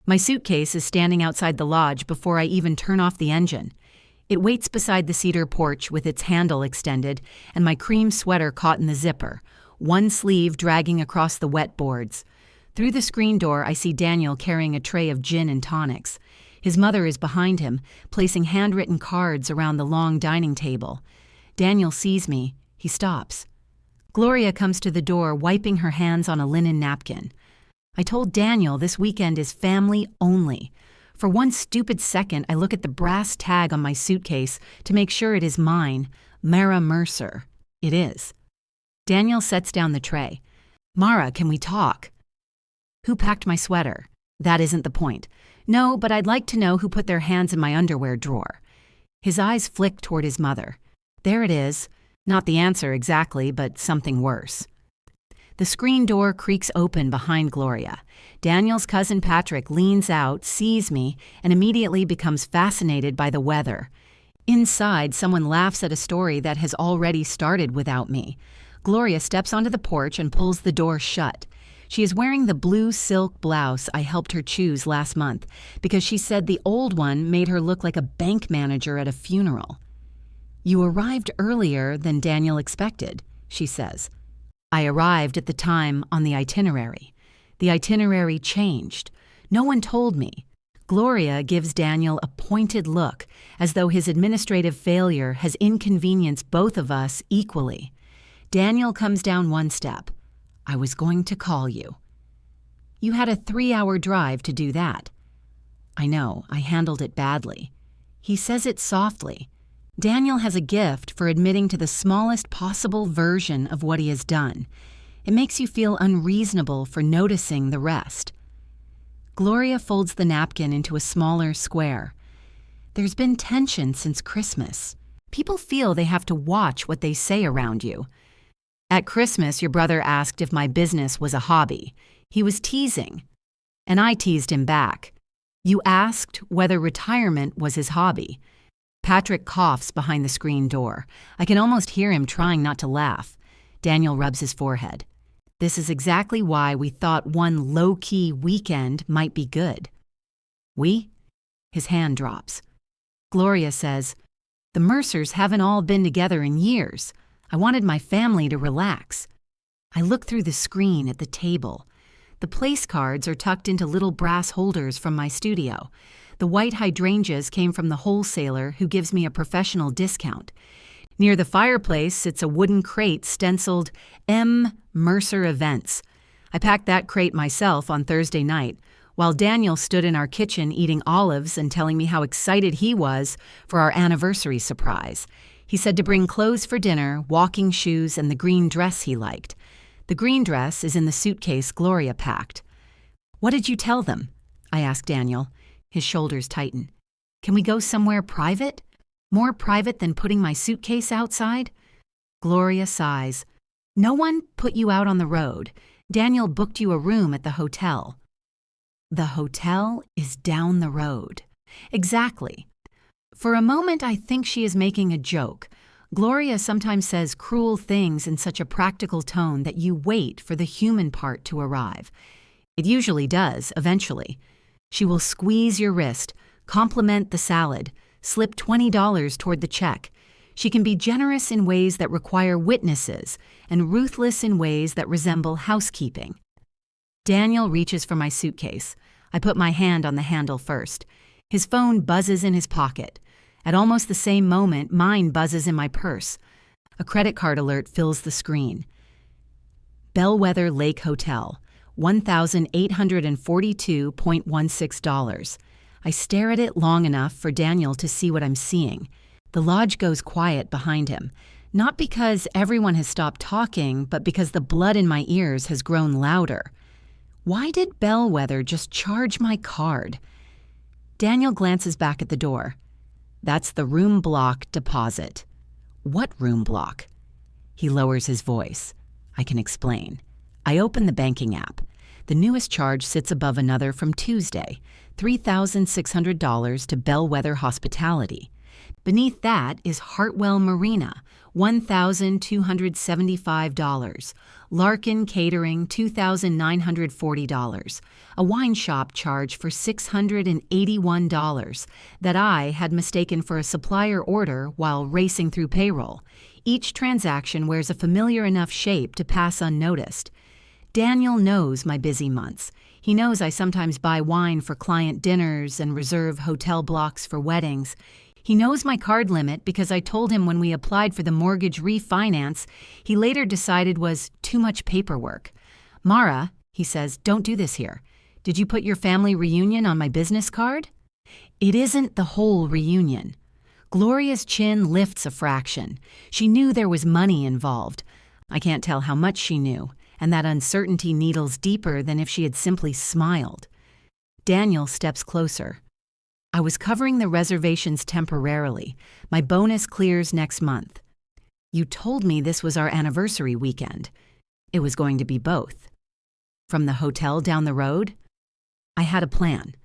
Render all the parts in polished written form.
My suitcase is standing outside the lodge before I even turn off the engine. It waits beside the cedar porch with its handle extended and my cream sweater caught in the zipper, one sleeve dragging across the wet boards. Through the screen door, I see Daniel carrying a tray of gin and tonics. His mother is behind him, placing handwritten cards around the long dining table. Daniel sees me. He stops. Gloria comes to the door, wiping her hands on a linen napkin. I told Daniel this weekend is family only. For one stupid second, I look at the brass tag on my suitcase to make sure it is mine, Mara Mercer. It is. Daniel sets down the tray. Mara, can we talk? Who packed my sweater? That isn't the point. No, but I'd like to know who put their hands in my underwear drawer. His eyes flick toward his mother. There it is. Not the answer exactly, but something worse. The screen door creaks open behind Gloria. Daniel's cousin Patrick leans out, sees me, and immediately becomes fascinated by the weather. Inside, someone laughs at a story that has already started without me. Gloria steps onto the porch and pulls the door shut. She is wearing the blue silk blouse I helped her choose last month because she said the old one made her look like a bank manager at a funeral. You arrived earlier than Daniel expected, she says. I arrived at the time on the itinerary. The itinerary changed. No one told me. Gloria gives Daniel a pointed look, as though his administrative failure has inconvenienced both of us equally. Daniel comes down one step. I was going to call you. You had a 3-hour drive to do that. I know, I handled it badly. He says it softly. Daniel has a gift for admitting to the smallest possible version of what he has done. It makes you feel unreasonable for noticing the rest. Gloria folds the napkin into a smaller square. There's been tension since Christmas. People feel they have to watch what they say around you. At Christmas, your brother asked if my business was a hobby. He was teasing, and I teased him back. You asked whether retirement was his hobby. Patrick coughs behind the screen door. I can almost hear him trying not to laugh. Daniel rubs his forehead. This is exactly why we thought one low-key weekend might be good. We? His hand drops. Gloria says, the Mercers haven't all been together in years. I wanted my family to relax. I look through the screen at the table. The place cards are tucked into little brass holders from my studio. The white hydrangeas came from the wholesaler who gives me a professional discount. Near the fireplace sits a wooden crate stenciled M. Mercer Events. I packed that crate myself on Thursday night, while Daniel stood in our kitchen eating olives and telling me how excited he was for our anniversary surprise. He said to bring clothes for dinner, walking shoes, and the green dress he liked. The green dress is in the suitcase Gloria packed. What did you tell them? I asked Daniel. His shoulders tighten. Can we go somewhere private? More private than putting my suitcase outside? Gloria sighs. No one put you out on the road. Daniel booked you a room at the hotel. The hotel is down the road. Exactly. For a moment, I think she is making a joke. Gloria sometimes says cruel things in such a practical tone that you wait for the human part to arrive. It usually does, eventually. She will squeeze your wrist, compliment the salad, slip $20 toward the check. She can be generous in ways that require witnesses and ruthless in ways that resemble housekeeping. Daniel reaches for my suitcase. I put my hand on the handle first. His phone buzzes in his pocket. At almost the same moment, mine buzzes in my purse. A credit card alert fills the screen. Bellwether Lake Hotel, $1,842.16. I stare at it long enough for Daniel to see what I'm seeing. The lodge goes quiet behind him, not because everyone has stopped talking, but because the blood in my ears has grown louder. Why did Bellwether just charge my card? Daniel glances back at the door. That's the room block deposit. What room block? He lowers his voice. I can explain. I open the banking app. The newest charge sits above another from Tuesday, $3,600 to Bellwether Hospitality. Beneath that is Hartwell Marina, $1,275. Larkin Catering, $2,940. A wine shop charge for $681 that I had mistaken for a supplier order while racing through payroll. Each transaction wears a familiar enough shape to pass unnoticed. Daniel knows my busy months. He knows I sometimes buy wine for client dinners and reserve hotel blocks for weddings. He knows my card limit because I told him when we applied for the mortgage refinance, he later decided was too much paperwork. "Mara," he says, "don't do this here. Did you put your family reunion on my business card?" It isn't the whole reunion. Gloria's chin lifts a fraction. She knew there was money involved. I can't tell how much she knew, and that uncertainty needles deeper than if she had simply smiled. Daniel steps closer. "I was covering the reservations temporarily. My bonus clears next month." "You told me this was our anniversary weekend." "It was going to be both." "From the hotel down the road?" I had a plan.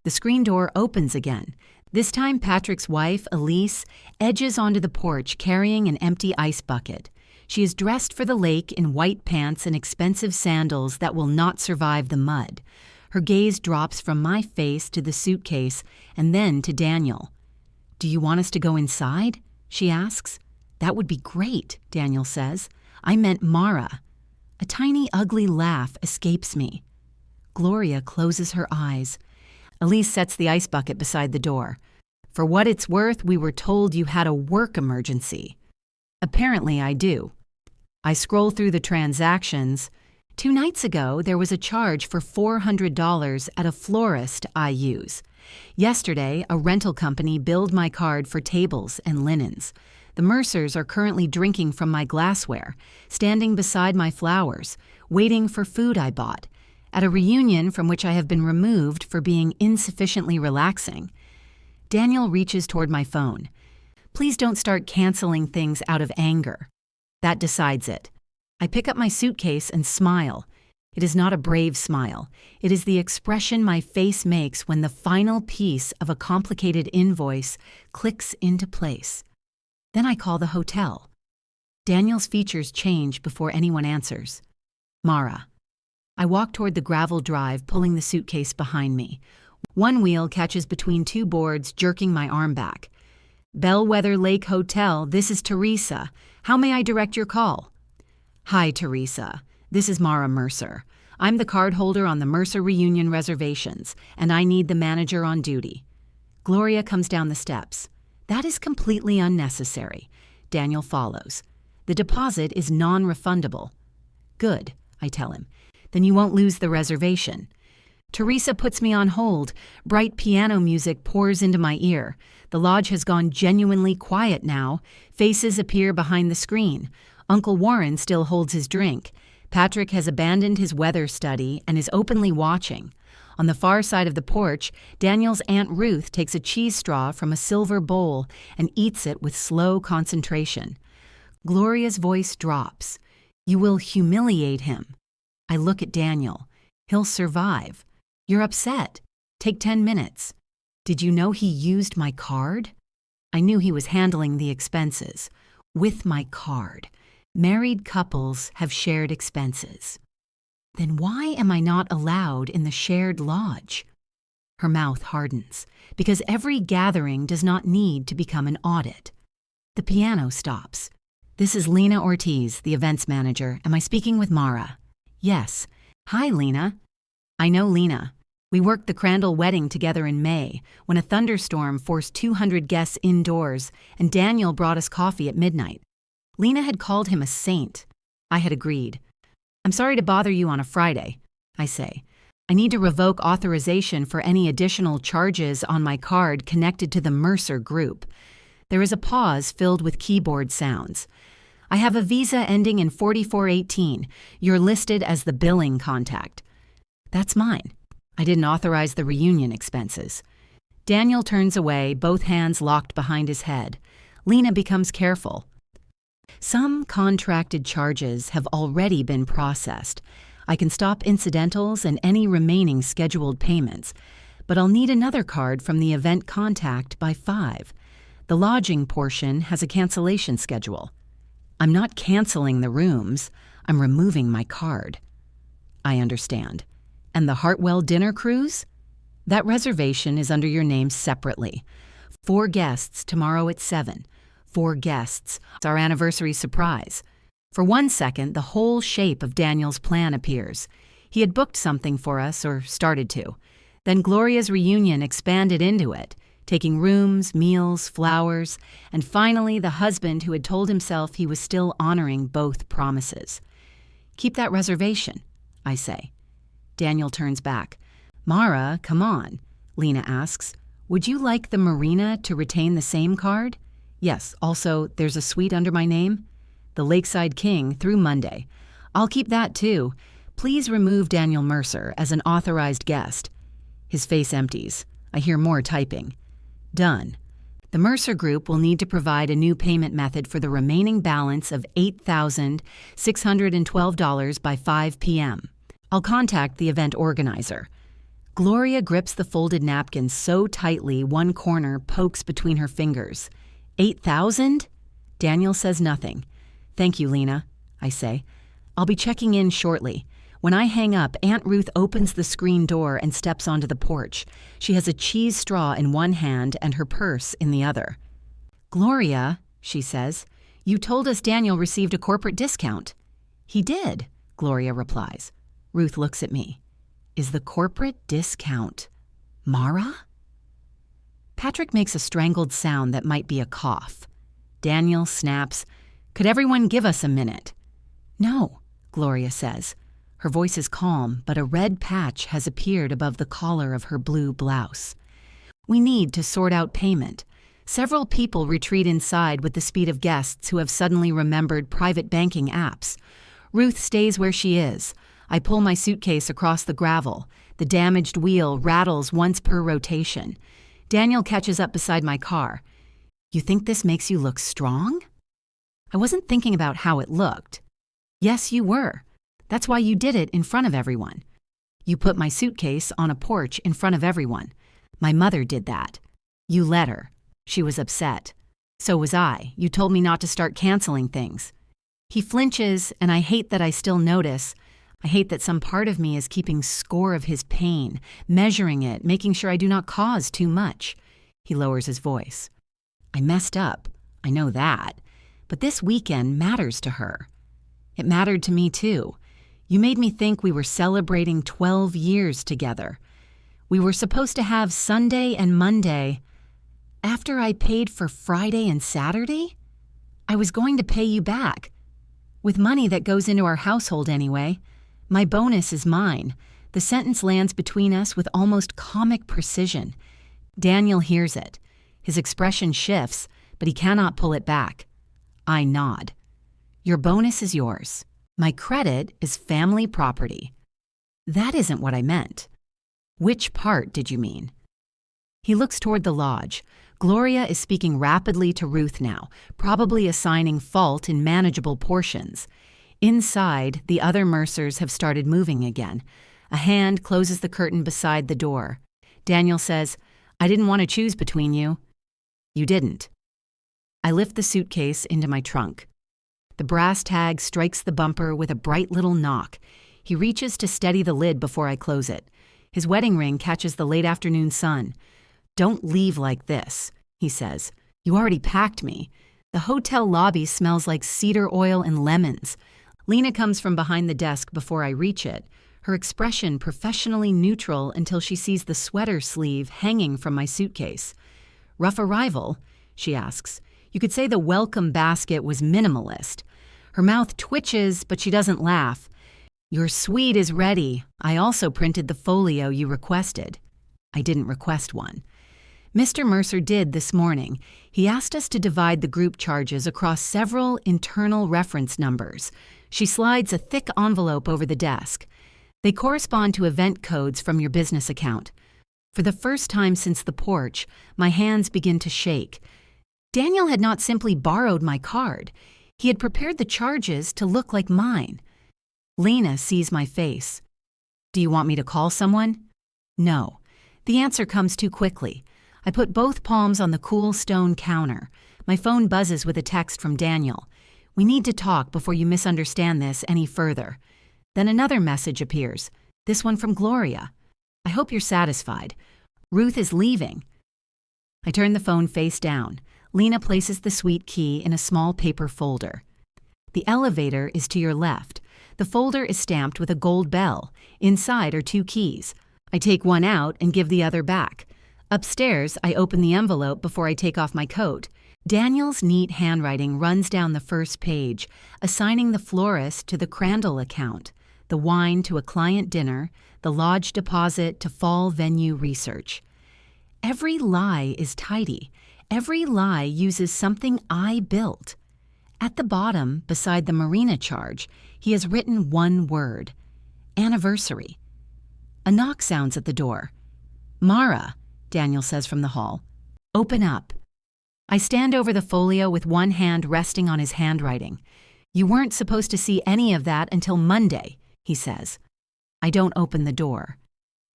The screen door opens again. This time Patrick's wife, Elise, edges onto the porch carrying an empty ice bucket. She is dressed for the lake in white pants and expensive sandals that will not survive the mud. Her gaze drops from my face to the suitcase and then to Daniel. "Do you want us to go inside?" she asks. "That would be great," Daniel says. "I meant Mara." A tiny, ugly laugh escapes me. Gloria closes her eyes. Elise sets the ice bucket beside the door. "For what it's worth, we were told you had a work emergency." Apparently I do. I scroll through the transactions. 2 nights ago, there was a charge for $400 at a florist I use. Yesterday, a rental company billed my card for tables and linens. The Mercers are currently drinking from my glassware, standing beside my flowers, waiting for food I bought, at a reunion from which I have been removed for being insufficiently relaxing. Daniel reaches toward my phone. "Please don't start canceling things out of anger." That decides it. I pick up my suitcase and smile. It is not a brave smile. It is the expression my face makes when the final piece of a complicated invoice clicks into place. Then I call the hotel. Daniel's features change before anyone answers. "Mara." I walk toward the gravel drive, pulling the suitcase behind me. One wheel catches between 2 boards, jerking my arm back. "Bellwether Lake Hotel, this is Teresa. How may I direct your call?" "Hi, Teresa. This is Mara Mercer. I'm the card holder on the Mercer reunion reservations, and I need the manager on duty." Gloria comes down the steps. "That is completely unnecessary." Daniel follows. "The deposit is non-refundable." "Good," I tell him. "Then you won't lose the reservation." Teresa puts me on hold. Bright piano music pours into my ear. The lodge has gone genuinely quiet now. Faces appear behind the screen. Uncle Warren still holds his drink. Patrick has abandoned his weather study and is openly watching. On the far side of the porch, Daniel's Aunt Ruth takes a cheese straw from a silver bowl and eats it with slow concentration. Gloria's voice drops. "You will humiliate him." I look at Daniel. "He'll survive." "You're upset. Take 10 minutes. "Did you know he used my card?" I knew he was handling the expenses. With my card. Married couples have shared expenses. Then why am I not allowed in the shared lodge? Her mouth hardens, because every gathering does not need to become an audit. The piano stops. "This is Lena Ortiz, the events manager. Am I speaking with Mara?" "Yes." "Hi, Lena." I know Lena. We worked the Crandall wedding together in May, when a thunderstorm forced 200 guests indoors, and Daniel brought us coffee at midnight. Lena had called him a saint. I had agreed. "I'm sorry to bother you on a Friday," I say. "I need to revoke authorization for any additional charges on my card connected to the Mercer group." There is a pause filled with keyboard sounds. "I have a visa ending in 4418. You're listed as the billing contact." "That's mine. I didn't authorize the reunion expenses." Daniel turns away, both hands locked behind his head. Lena becomes careful. "Some contracted charges have already been processed. I can stop incidentals and any remaining scheduled payments, but I'll need another card from the event contact by 5. The lodging portion has a cancellation schedule. I'm not canceling the rooms, I'm removing my card. I understand. And the Hartwell dinner cruise? That reservation is under your name separately. 4 guests tomorrow at 7. 4 guests. It's our anniversary surprise. For 1 second, the whole shape of Daniel's plan appears. He had booked something for us, or started to. Then Gloria's reunion expanded into it, taking rooms, meals, flowers, and finally the husband who had told himself he was still honoring both promises. Keep that reservation, I say. Daniel turns back. Mara, come on, Lena asks. Would you like the marina to retain the same card? Yes, also, there's a suite under my name. The Lakeside King through Monday. I'll keep that too. Please remove Daniel Mercer as an authorized guest. His face empties. I hear more typing. Done. The Mercer Group will need to provide a new payment method for the remaining balance of $8,612 by 5 p.m. I'll contact the event organizer. Gloria grips the folded napkin so tightly one corner pokes between her fingers. 8,000? Daniel says nothing. Thank you, Lena, I say. I'll be checking in shortly. When I hang up, Aunt Ruth opens the screen door and steps onto the porch. She has a cheese straw in one hand and her purse in the other. Gloria, she says, you told us Daniel received a corporate discount. He did, Gloria replies. Ruth looks at me. Is the corporate discount Mara? Patrick makes a strangled sound that might be a cough. Daniel snaps, Could everyone give us a minute? No, Gloria says. Her voice is calm, but a red patch has appeared above the collar of her blue blouse. We need to sort out payment. Several people retreat inside with the speed of guests who have suddenly remembered private banking apps. Ruth stays where she is. I pull my suitcase across the gravel. The damaged wheel rattles once per rotation. Daniel catches up beside my car. You think this makes you look strong? I wasn't thinking about how it looked. Yes, you were. That's why you did it in front of everyone. You put my suitcase on a porch in front of everyone. My mother did that. You let her. She was upset. So was I. You told me not to start canceling things. He flinches, and I hate that I still notice. I hate that some part of me is keeping score of his pain, measuring it, making sure I do not cause too much. He lowers his voice. I messed up. I know that. But this weekend matters to her. It mattered to me too. You made me think we were celebrating 12 years together. We were supposed to have Sunday and Monday. After I paid for Friday and Saturday? I was going to pay you back. With money that goes into our household anyway. My bonus is mine. The sentence lands between us with almost comic precision. Daniel hears it. His expression shifts, but he cannot pull it back. I nod. Your bonus is yours. My credit is family property. That isn't what I meant. Which part did you mean? He looks toward the lodge. Gloria is speaking rapidly to Ruth now, probably assigning fault in manageable portions. Inside, the other Mercers have started moving again. A hand closes the curtain beside the door. Daniel says, I didn't want to choose between you. You didn't. I lift the suitcase into my trunk. The brass tag strikes the bumper with a bright little knock. He reaches to steady the lid before I close it. His wedding ring catches the late afternoon sun. Don't leave like this, he says. You already packed me. The hotel lobby smells like cedar oil and lemons. Lena comes from behind the desk before I reach it, her expression professionally neutral until she sees the sweater sleeve hanging from my suitcase. Rough arrival? She asks. You could say the welcome basket was minimalist. Her mouth twitches, but she doesn't laugh. Your suite is ready. I also printed the folio you requested. I didn't request one. Mr. Mercer did this morning. He asked us to divide the group charges across several internal reference numbers. She slides a thick envelope over the desk. They correspond to event codes from your business account. For the first time since the porch, my hands begin to shake. Daniel had not simply borrowed my card. He had prepared the charges to look like mine. Lena sees my face. Do you want me to call someone? No. The answer comes too quickly. I put both palms on the cool stone counter. My phone buzzes with a text from Daniel. "We need to talk before you misunderstand this any further." Then another message appears, this one from Gloria. "I hope you're satisfied. Ruth is leaving." I turn the phone face down. Lena places the suite key in a small paper folder. "The elevator is to your left. The folder is stamped with a gold bell. Inside are 2 keys. I take one out and give the other back. Upstairs, I open the envelope before I take off my coat. Daniel's neat handwriting runs down the first page, assigning the florist to the Crandall account, the wine to a client dinner, the lodge deposit to fall venue research. Every lie is tidy. Every lie uses something I built. At the bottom, beside the marina charge, he has written one word: anniversary. A knock sounds at the door. "Mara," Daniel says from the hall. "Open up." I stand over the folio with one hand resting on his handwriting. "You weren't supposed to see any of that until Monday," he says. I don't open the door.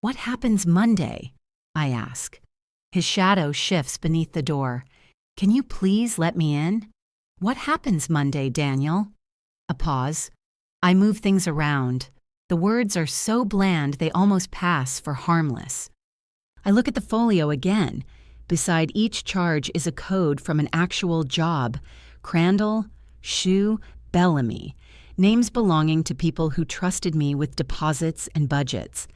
"What happens Monday?" I ask. His shadow shifts beneath the door. "Can you please let me in?" "What happens Monday, Daniel?" A pause. I move things around. The words are so bland they almost pass for harmless. I look at the folio again. Beside each charge is a code from an actual job: Crandall, Shoe, Bellamy, names belonging to people who trusted me with deposits and budgets.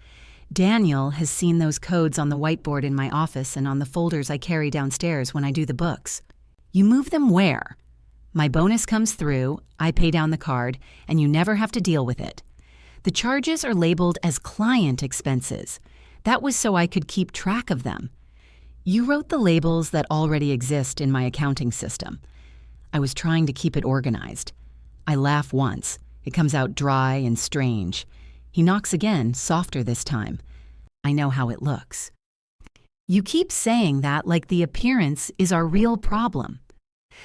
Daniel has seen those codes on the whiteboard in my office and on the folders I carry downstairs when I do the books. "You move them where?" "My bonus comes through, I pay down the card, and you never have to deal with it." The charges are labeled as client expenses. That was so I could keep track of them. "You wrote the labels that already exist in my accounting system." I was trying to keep it organized. I laugh once. It comes out dry and strange. He knocks again, softer this time. I know how it looks. "You keep saying that like the appearance is our real problem."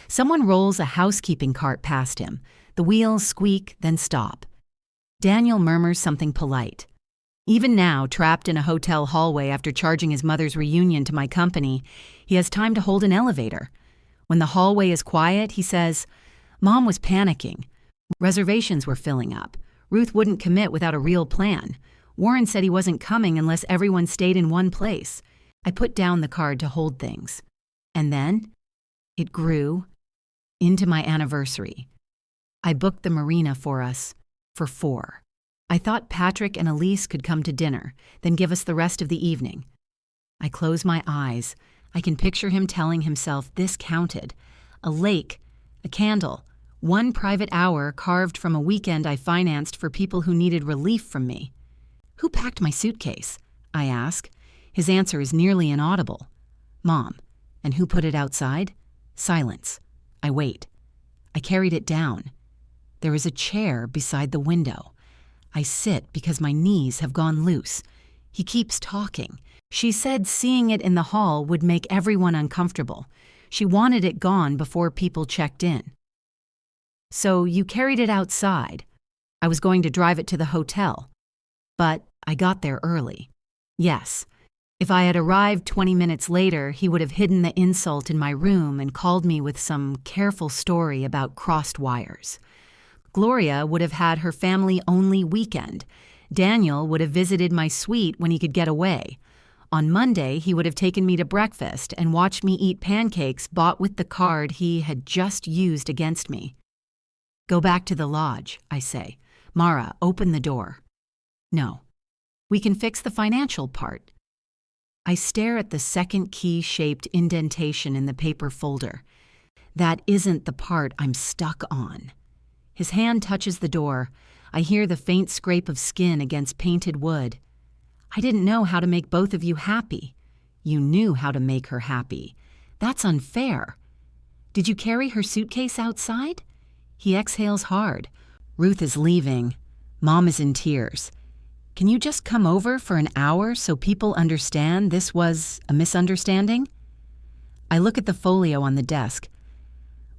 Someone rolls a housekeeping cart past him. The wheels squeak, then stop. Daniel murmurs something polite. Even now, trapped in a hotel hallway after charging his mother's reunion to my company, he has time to hold an elevator. When the hallway is quiet, he says, "Mom was panicking. Reservations were filling up. Ruth wouldn't commit without a real plan. Warren said he wasn't coming unless everyone stayed in one place." I put down the card to hold things. And then it grew into my anniversary. I booked the marina for us for 4. I thought Patrick and Elise could come to dinner, then give us the rest of the evening. I close my eyes. I can picture him telling himself this counted. A lake, a candle, 1 private hour carved from a weekend I financed for people who needed relief from me. "Who packed my suitcase?" I ask. His answer is nearly inaudible. "Mom." "And who put it outside?" Silence. I wait. I carried it down. There is a chair beside the window. I sit because my knees have gone loose. He keeps talking. She said seeing it in the hall would make everyone uncomfortable. She wanted it gone before people checked in. "So you carried it outside." I was going to drive it to the hotel, but I got there early. Yes. If I had arrived 20 minutes later, he would have hidden the insult in my room and called me with some careful story about crossed wires. Gloria would have had her family-only weekend. Daniel would have visited my suite when he could get away. On Monday, he would have taken me to breakfast and watched me eat pancakes bought with the card he had just used against me. "Go back to the lodge," I say. "Mara, open the door." "No. We can fix the financial part." I stare at the second key-shaped indentation in the paper folder. That isn't the part I'm stuck on. His hand touches the door. I hear the faint scrape of skin against painted wood. "I didn't know how to make both of you happy." "You knew how to make her happy." "That's unfair." "Did you carry her suitcase outside?" He exhales hard. "Ruth is leaving. Mom is in tears. Can you just come over for an hour so people understand this was a misunderstanding?" I look at the folio on the desk.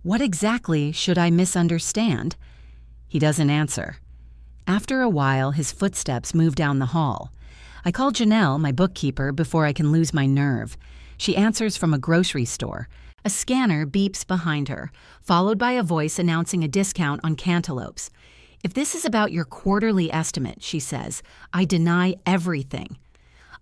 What exactly should I misunderstand? He doesn't answer. After a while, his footsteps move down the hall. I call Janelle, my bookkeeper, before I can lose my nerve. She answers from a grocery store. A scanner beeps behind her, followed by a voice announcing a discount on cantaloupes. "If this is about your quarterly estimate," she says, "I deny everything.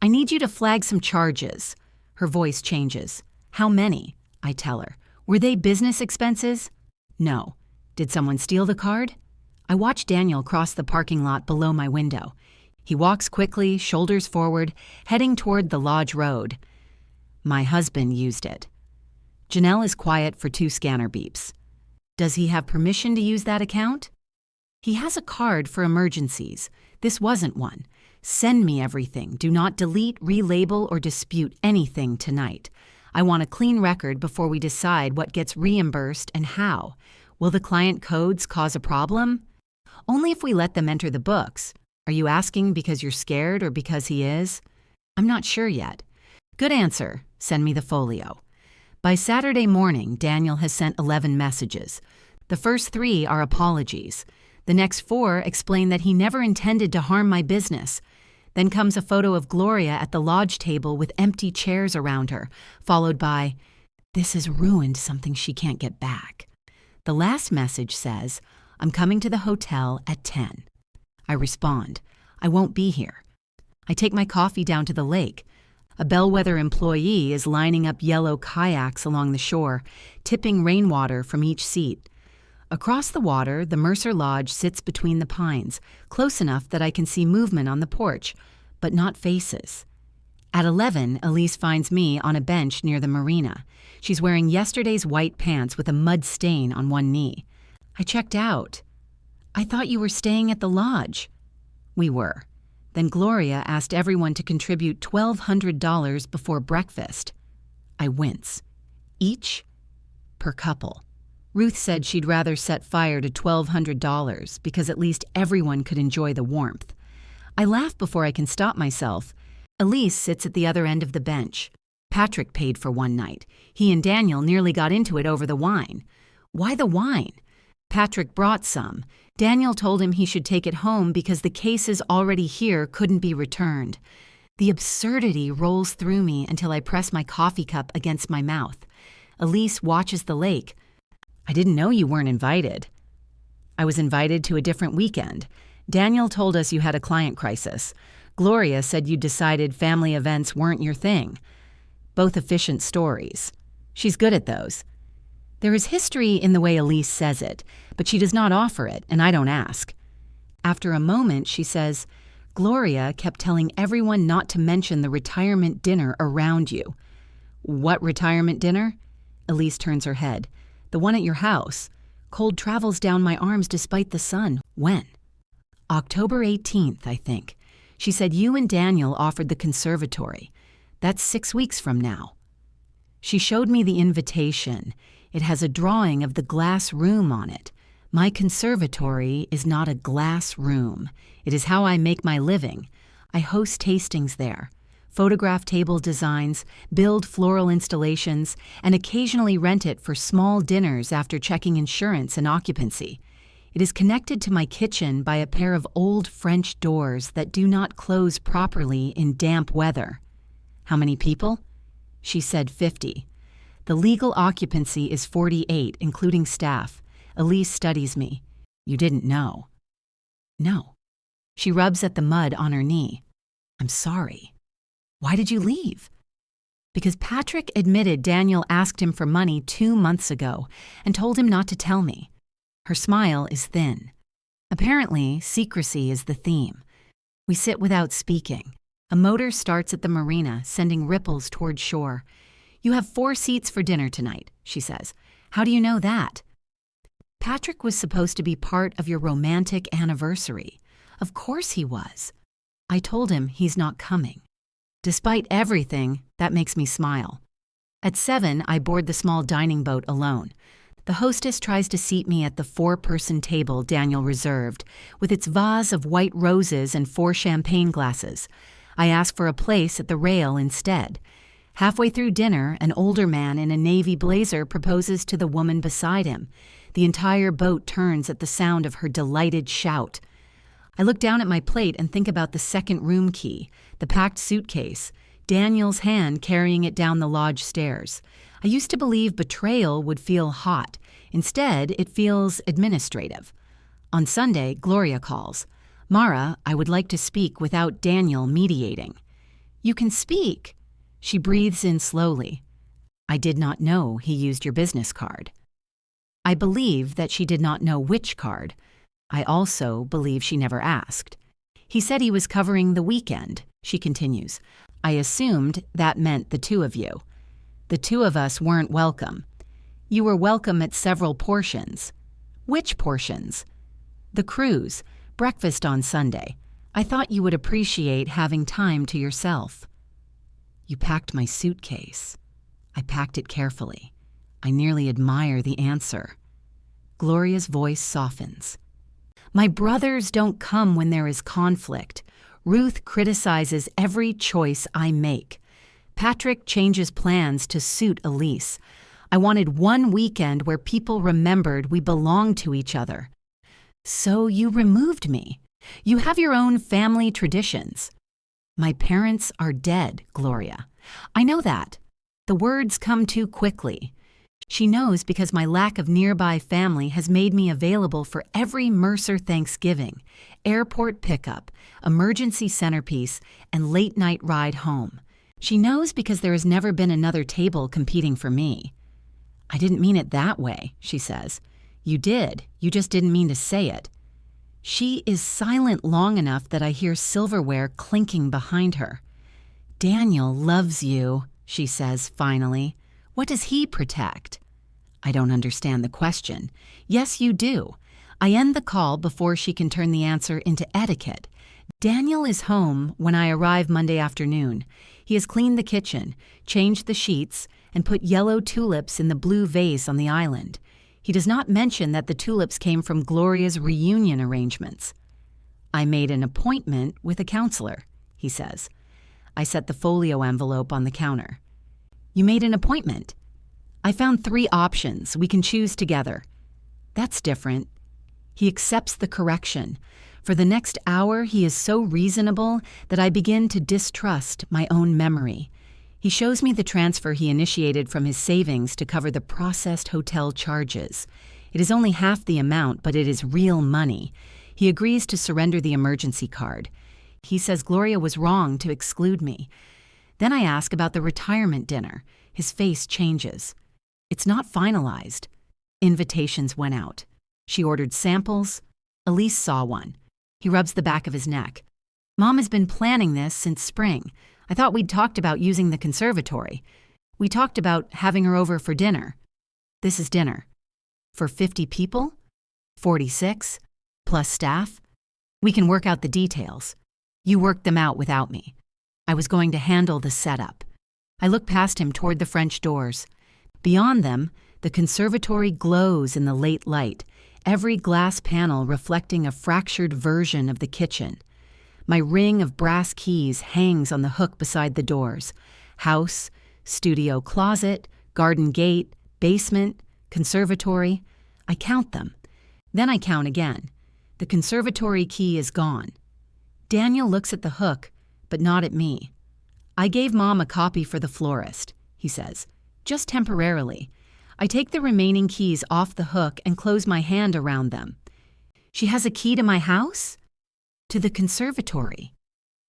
I need you to flag some charges." Her voice changes. "How many?" I tell her. "Were they business expenses?" "No." "Did someone steal the card?" I watch Daniel cross the parking lot below my window. He walks quickly, shoulders forward, heading toward the lodge road. "My husband used it." Janelle is quiet for 2 scanner beeps. "Does he have permission to use that account?" "He has a card for emergencies. This wasn't one. Send me everything. Do not delete, relabel, or dispute anything tonight. I want a clean record before we decide what gets reimbursed and how. Will the client codes cause a problem?" "Only if we let them enter the books." "Are you asking because you're scared or because he is?" "I'm not sure yet." "Good answer. Send me the folio." By Saturday morning, Daniel has sent 11 messages. The first 3 are apologies. The next 4 explain that he never intended to harm my business. Then comes a photo of Gloria at the lodge table with empty chairs around her, followed by, "This has ruined something she can't get back." The last message says, "I'm coming to the hotel at 10. I respond, "I won't be here." I take my coffee down to the lake. A bellwether employee is lining up yellow kayaks along the shore, tipping rainwater from each seat. Across the water, the Mercer Lodge sits between the pines, close enough that I can see movement on the porch, but not faces. At 11, Elise finds me on a bench near the marina. She's wearing yesterday's white pants with a mud stain on one knee. "I checked out." "I thought you were staying at the lodge." "We were. Then Gloria asked everyone to contribute $1,200 before breakfast." I wince. "Each?" "Per couple. Ruth said she'd rather set fire to $1,200 because at least everyone could enjoy the warmth." I laugh before I can stop myself. Elise sits at the other end of the bench. "Patrick paid for one night. He and Daniel nearly got into it over the wine." "Why the wine?" "Patrick brought some. Daniel told him he should take it home because the cases already here couldn't be returned." The absurdity rolls through me until I press my coffee cup against my mouth. Elise watches the lake. "I didn't know you weren't invited." "I was invited to a different weekend. Daniel told us you had a client crisis. Gloria said you decided family events weren't your thing." Both efficient stories. She's good at those. There is history in the way Elise says it, but she does not offer it, and I don't ask. After a moment, she says, "Gloria kept telling everyone not to mention the retirement dinner around you." "What retirement dinner?" Elise turns her head. "The one at your house. Cold travels down my arms despite the sun. When?" "October 18th, I think. She said you and Daniel offered the conservatory. That's 6 weeks from now." She showed me the invitation. It has a drawing of the glass room on it. My conservatory is not a glass room. It is how I make my living. I host tastings there, photograph table designs, build floral installations, and occasionally rent it for small dinners after checking insurance and occupancy. It is connected to my kitchen by a pair of old French doors that do not close properly in damp weather. "How many people?" She said 50. "The legal occupancy is 48, including staff." Elise studies me. "You didn't know." "No." She rubs at the mud on her knee. "I'm sorry." "Why did you leave?" "Because Patrick admitted Daniel asked him for money 2 months ago and told him not to tell me." Her smile is thin. Apparently, secrecy is the theme. We sit without speaking. A motor starts at the marina, sending ripples toward shore. "You have 4 seats for dinner tonight," she says. "How do you know that?" "Patrick was supposed to be part of your romantic anniversary." "Of course he was." "I told him he's not coming." Despite everything, that makes me smile. At 7, I board the small dining boat alone. The hostess tries to seat me at the 4-person table Daniel reserved, with its vase of white roses and 4 champagne glasses. I ask for a place at the rail instead. Halfway through dinner, an older man in a navy blazer proposes to the woman beside him. The entire boat turns at the sound of her delighted shout. I look down at my plate and think about the second room key, the packed suitcase, Daniel's hand carrying it down the lodge stairs. I used to believe betrayal would feel hot. Instead, it feels administrative. On Sunday, Gloria calls. "Mara, I would like to speak without Daniel mediating." "You can speak." She breathes in slowly. "I did not know he used your business card." I believe that she did not know which card. I also believe she never asked. "He said he was covering the weekend," she continues. "I assumed that meant the two of you. The two of us weren't welcome. You were welcome at several portions." "Which portions?" "The cruise, breakfast on Sunday. I thought you would appreciate having time to yourself." "You packed my suitcase." I packed it carefully. I nearly admire the answer. Gloria's voice softens. "My brothers don't come when there is conflict. Ruth criticizes every choice I make. Patrick changes plans to suit Elise. I wanted one weekend where people remembered we belonged to each other. So you removed me. You have your own family traditions." "My parents are dead, Gloria." "I know that." The words come too quickly. She knows because my lack of nearby family has made me available for every Mercer Thanksgiving, airport pickup, emergency centerpiece, and late-night ride home. She knows because there has never been another table competing for me. "I didn't mean it that way," she says. "You did. You just didn't mean to say it." She is silent long enough that I hear silverware clinking behind her. "Daniel loves you," she says finally. "What does he protect?" I don't understand the question. "Yes, you do." I end the call before she can turn the answer into etiquette. Daniel is home when I arrive Monday afternoon. He has cleaned the kitchen, changed the sheets, and put yellow tulips in the blue vase on the island. He does not mention that the tulips came from Gloria's reunion arrangements. "I made an appointment with a counselor," he says. I set the folio envelope on the counter. "You made an appointment?" "I found 3 options. We can choose together." "That's different." He accepts the correction. For the next hour, he is so reasonable that I begin to distrust my own memory. He shows me the transfer he initiated from his savings to cover the processed hotel charges. It is only half the amount, but it is real money. He agrees to surrender the emergency card. He says Gloria was wrong to exclude me. Then I ask about the retirement dinner. His face changes. "It's not finalized." Invitations went out. She ordered samples. Elise saw one. He rubs the back of his neck. "Mom has been planning this since spring. I thought we'd talked about using the conservatory. We talked about having her over for dinner." "This is dinner." "For 50 people? 46? Plus staff? We can work out the details." "You worked them out without me. I was going to handle the setup." I look past him toward the French doors. Beyond them, the conservatory glows in the late light, every glass panel reflecting a fractured version of the kitchen. My ring of brass keys hangs on the hook beside the doors. House, studio closet, garden gate, basement, conservatory. I count them. Then I count again. The conservatory key is gone. Daniel looks at the hook, but not at me. "I gave Mom a copy for the florist," he says, "just temporarily. I take the remaining keys off the hook and close my hand around them." "She has a key to my house?" "To the conservatory."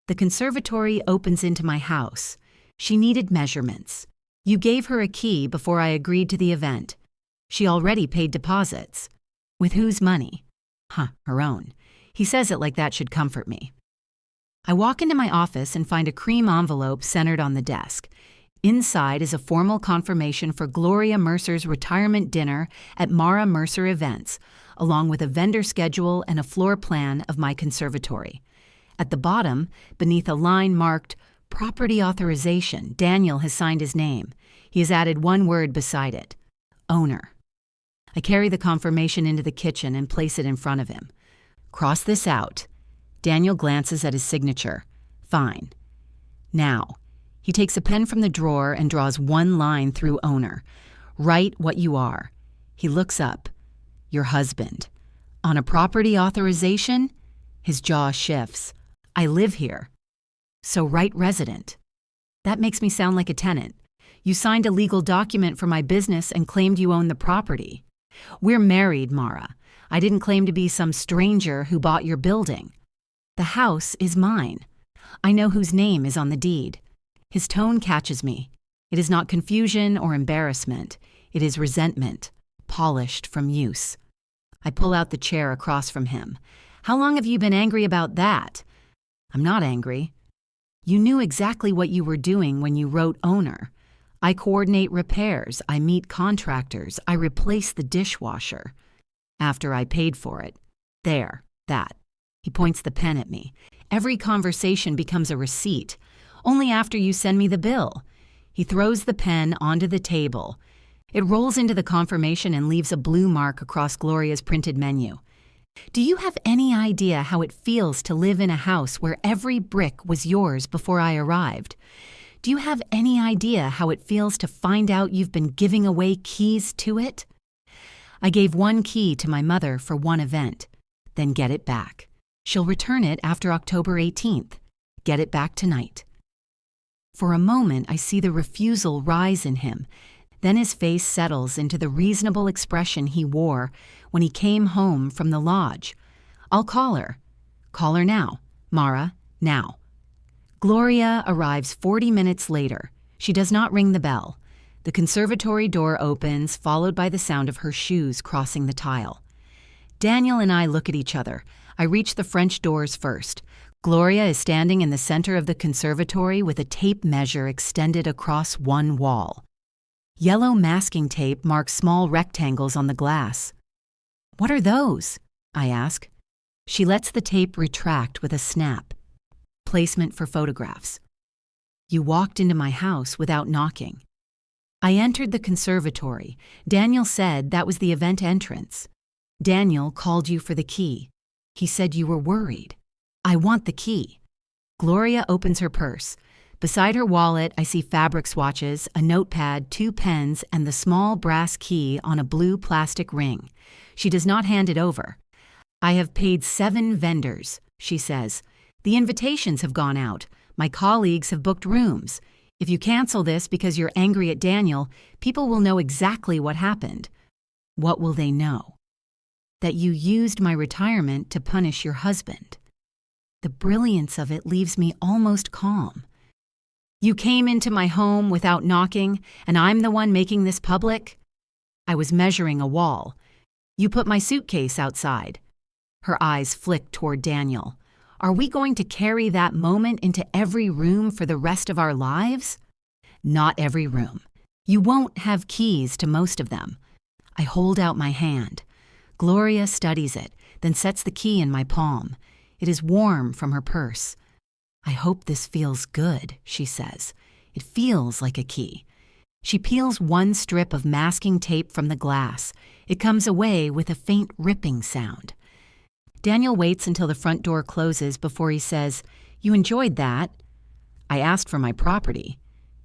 "The conservatory opens into my house. She needed measurements. You gave her a key before I agreed to the event. She already paid deposits." "With whose money?" Her own. He says it like that should comfort me. I walk into my office and find a cream envelope centered on the desk. Inside is a formal confirmation for Gloria Mercer's retirement dinner at Mara Mercer Events, along with a vendor schedule and a floor plan of my conservatory. At the bottom, beneath a line marked Property Authorization, Daniel has signed his name. He has added one word beside it: Owner. I carry the confirmation into the kitchen and place it in front of him. "Cross this out." Daniel glances at his signature. "Fine. Now." He takes a pen from the drawer and draws one line through owner. "Write what you are." He looks up. "Your husband. On a property authorization?" His jaw shifts. I live here. So right resident. That makes me sound like a tenant. You signed a legal document for my business and claimed you own the property. We're married, Mara. I didn't claim to be some stranger who bought your building. The house is mine. I know whose name is on the deed. His tone catches me. It is not confusion or embarrassment. It is resentment, polished from use. I pull out the chair across from him. How long have you been angry about that? I'm not angry. You knew exactly what you were doing when you wrote owner. I coordinate repairs, I meet contractors, I replace the dishwasher. After I paid for it. There, that. He points the pen at me. Every conversation becomes a receipt. Only after you send me the bill. He throws the pen onto the table. It rolls into the confirmation and leaves a blue mark across Gloria's printed menu. Do you have any idea how it feels to live in a house where every brick was yours before I arrived? Do you have any idea how it feels to find out you've been giving away keys to it? I gave one key to my mother for one event. Then get it back. She'll return it after October 18th. Get it back tonight. For a moment, I see the refusal rise in him. Then his face settles into the reasonable expression he wore when he came home from the lodge. I'll call her. Call her now. Mara, now. Gloria arrives 40 minutes later. She does not ring the bell. The conservatory door opens, followed by the sound of her shoes crossing the tile. Daniel and I look at each other. I reach the French doors first. Gloria is standing in the center of the conservatory with a tape measure extended across one wall. Yellow masking tape marks small rectangles on the glass. What are those? I ask. She lets the tape retract with a snap. Placement for photographs. You walked into my house without knocking. I entered the conservatory. Daniel said that was the event entrance. Daniel called you for the key. He said you were worried. I want the key. Gloria opens her purse. Beside her wallet, I see fabric swatches, a notepad, 2 pens, and the small brass key on a blue plastic ring. She does not hand it over. I have paid 7 vendors, she says. The invitations have gone out. My colleagues have booked rooms. If you cancel this because you're angry at Daniel, people will know exactly what happened. What will they know? That you used my retirement to punish your husband. The brilliance of it leaves me almost calm. You came into my home without knocking, and I'm the one making this public? I was measuring a wall. You put my suitcase outside. Her eyes flick toward Daniel. Are we going to carry that moment into every room for the rest of our lives? Not every room. You won't have keys to most of them. I hold out my hand. Gloria studies it, then sets the key in my palm. It is warm from her purse. I hope this feels good, she says. It feels like a key. She peels one strip of masking tape from the glass. It comes away with a faint ripping sound. Daniel waits until the front door closes before he says, You enjoyed that. I asked for my property.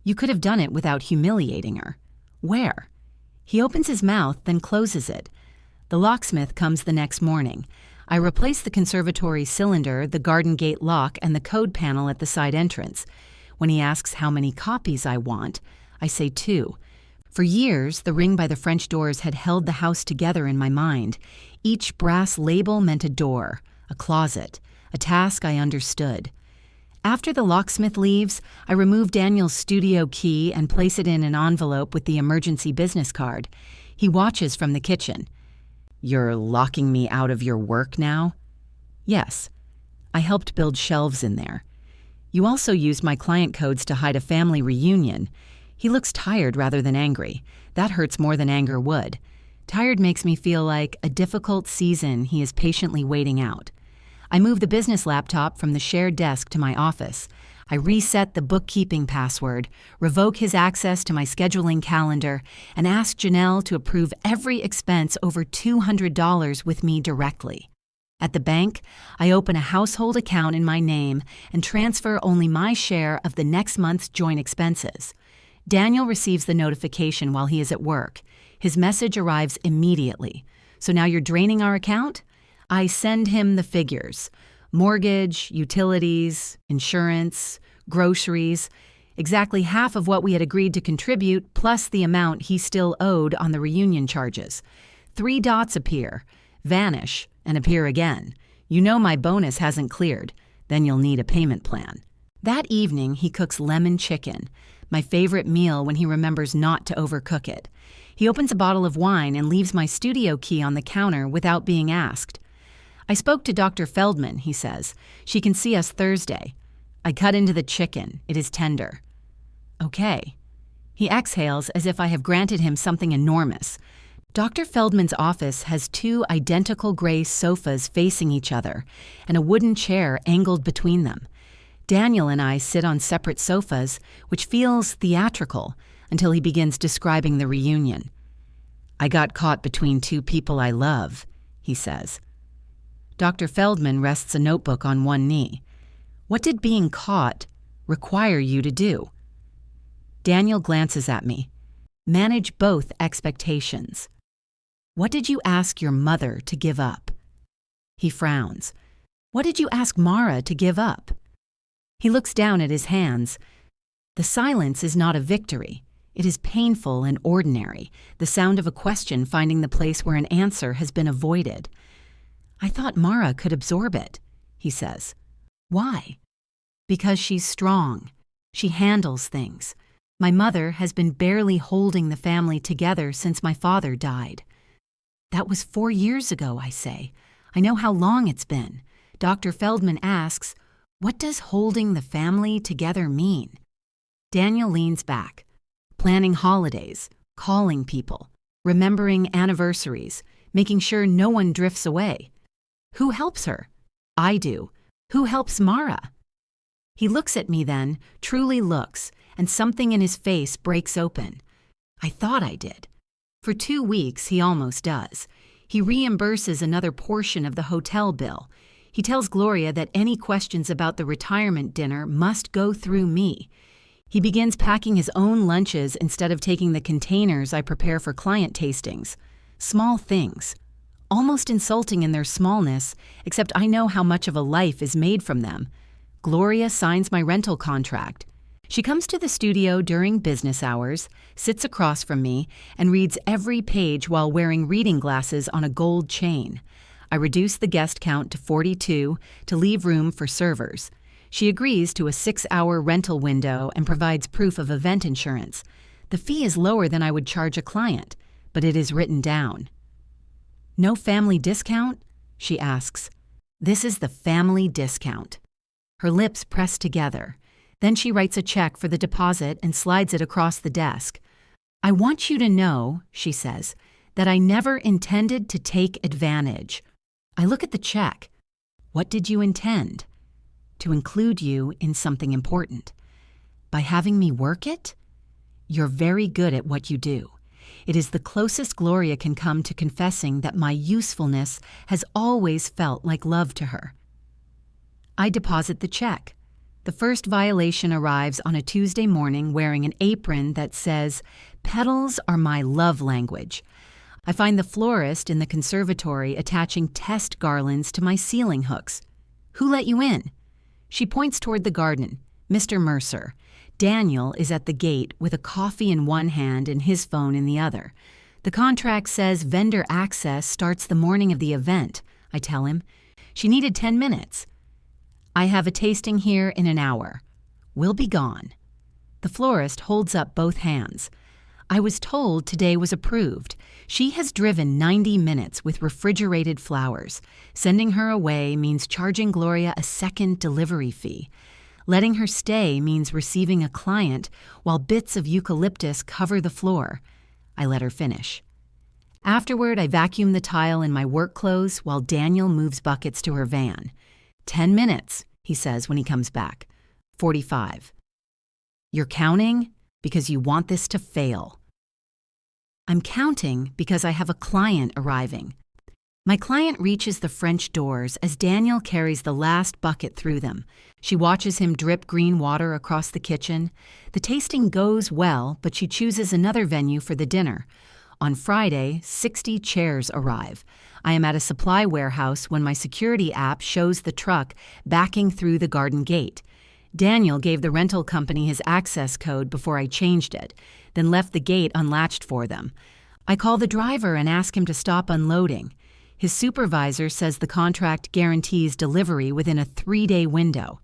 You could have done it without humiliating her. Where? He opens his mouth, then closes it. The locksmith comes the next morning. I replace the conservatory cylinder, the garden gate lock, and the code panel at the side entrance. When he asks how many copies I want, I say 2. For years, the ring by the French doors had held the house together in my mind. Each brass label meant a door, a closet, a task I understood. After the locksmith leaves, I remove Daniel's studio key and place it in an envelope with the emergency business card. He watches from the kitchen. You're locking me out of your work now? Yes. I helped build shelves in there. You also used my client codes to hide a family reunion. He looks tired rather than angry. That hurts more than anger would. Tired makes me feel like a difficult season he is patiently waiting out. I move the business laptop from the shared desk to my office. I reset the bookkeeping password, revoke his access to my scheduling calendar, and ask Janelle to approve every expense over $200 with me directly. At the bank, I open a household account in my name and transfer only my share of the next month's joint expenses. Daniel receives the notification while he is at work. His message arrives immediately. So now you're draining our account? I send him the figures. Mortgage, utilities, insurance, groceries, exactly half of what we had agreed to contribute, plus the amount he still owed on the reunion charges. 3 dots appear, vanish, and appear again. You know my bonus hasn't cleared. Then you'll need a payment plan. That evening, he cooks lemon chicken, my favorite meal when he remembers not to overcook it. He opens a bottle of wine and leaves my studio key on the counter without being asked. I spoke to Dr. Feldman, he says. She can see us Thursday. I cut into the chicken. It is tender. Okay. He exhales as if I have granted him something enormous. Dr. Feldman's office has 2 identical gray sofas facing each other and a wooden chair angled between them. Daniel and I sit on separate sofas, which feels theatrical, until he begins describing the reunion. I got caught between 2 people I love, he says. Dr. Feldman rests a notebook on one knee. What did being caught require you to do? Daniel glances at me. Manage both expectations. What did you ask your mother to give up? He frowns. What did you ask Mara to give up? He looks down at his hands. The silence is not a victory. It is painful and ordinary, the sound of a question finding the place where an answer has been avoided. I thought Mara could absorb it, he says. Why? Because she's strong. She handles things. My mother has been barely holding the family together since my father died. That was 4 years ago, I say. I know how long it's been. Dr. Feldman asks, what does holding the family together mean? Daniel leans back, planning holidays, calling people, remembering anniversaries, making sure no one drifts away. Who helps her? I do. Who helps Mara? He looks at me then, truly looks, and something in his face breaks open. I thought I did. For 2 weeks, he almost does. He reimburses another portion of the hotel bill. He tells Gloria that any questions about the retirement dinner must go through me. He begins packing his own lunches instead of taking the containers I prepare for client tastings. Small things. Almost insulting in their smallness, except I know how much of a life is made from them. Gloria signs my rental contract. She comes to the studio during business hours, sits across from me, and reads every page while wearing reading glasses on a gold chain. I reduce the guest count to 42 to leave room for servers. She agrees to a 6-hour rental window and provides proof of event insurance. The fee is lower than I would charge a client, but it is written down. No family discount? She asks. This is the family discount. Her lips press together. Then she writes a check for the deposit and slides it across the desk. I want you to know, she says, that I never intended to take advantage. I look at the check. What did you intend? To include you in something important. By having me work it? You're very good at what you do. It is the closest Gloria can come to confessing that my usefulness has always felt like love to her. I deposit the check. The first violation arrives on a Tuesday morning wearing an apron that says, "Petals are my love language." I find the florist in the conservatory attaching test garlands to my ceiling hooks. Who let you in? She points toward the garden. Mr. Mercer. Daniel is at the gate with a coffee in one hand and his phone in the other. The contract says vendor access starts the morning of the event, I tell him. She needed 10 minutes. I have a tasting here in an hour. We'll be gone. The florist holds up both hands. I was told today was approved. She has driven 90 minutes with refrigerated flowers. Sending her away means charging Gloria a second delivery fee. Letting her stay means receiving a client while bits of eucalyptus cover the floor. I let her finish. Afterward, I vacuum the tile in my work clothes while Daniel moves buckets to her van. 10 minutes, he says when he comes back. 45. You're counting because you want this to fail. I'm counting because I have a client arriving. My client reaches the French doors as Daniel carries the last bucket through them. She watches him drip green water across the kitchen. The tasting goes well, but she chooses another venue for the dinner. On Friday, 60 chairs arrive. I am at a supply warehouse when my security app shows the truck backing through the garden gate. Daniel gave the rental company his access code before I changed it, then left the gate unlatched for them. I call the driver and ask him to stop unloading. His supervisor says the contract guarantees delivery within a 3-day window.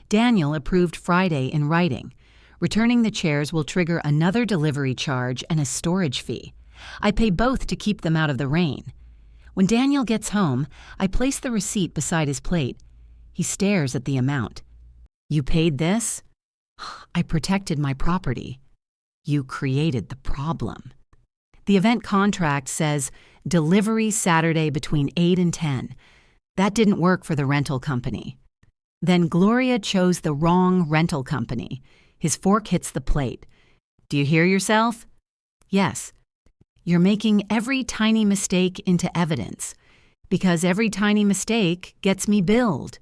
Daniel approved Friday in writing. Returning the chairs will trigger another delivery charge and a storage fee. I pay both to keep them out of the rain. When Daniel gets home, I place the receipt beside his plate. He stares at the amount. "You paid this?" "I protected my property." "You created the problem." The event contract says delivery Saturday between 8 and 10. That didn't work for the rental company. Then Gloria chose the wrong rental company. His fork hits the plate. "Do you hear yourself?" "Yes." "You're making every tiny mistake into evidence, because every tiny mistake gets me billed."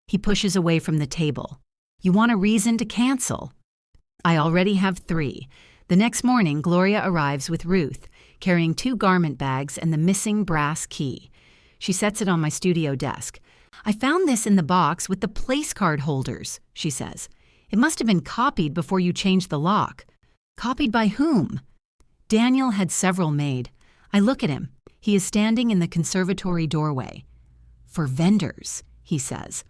He pushes away from the table. "You want a reason to cancel?" I already have 3. The next morning, Gloria arrives with Ruth, carrying 2 garment bags and the missing brass key. She sets it on my studio desk. "I found this in the box with the place card holders," she says. "It must have been copied before you changed the lock." "Copied by whom?" Daniel had several made. I look at him. He is standing in the conservatory doorway. "For vendors," he says.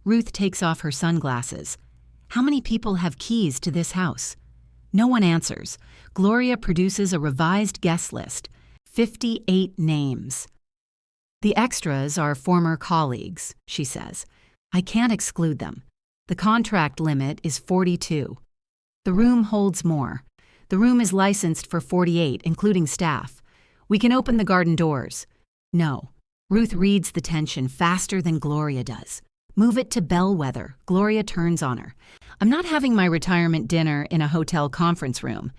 Ruth takes off her sunglasses. "How many people have keys to this house?" No one answers. Gloria produces a revised guest list. 58 names. "The extras are former colleagues," she says. "I can't exclude them. The contract limit is 42. The room holds more. The room is licensed for 48, including staff. We can open the garden doors." "No." Ruth reads the tension faster than Gloria does. "Move it to bellwether." Gloria turns on her. "I'm not having my retirement dinner in a hotel conference room."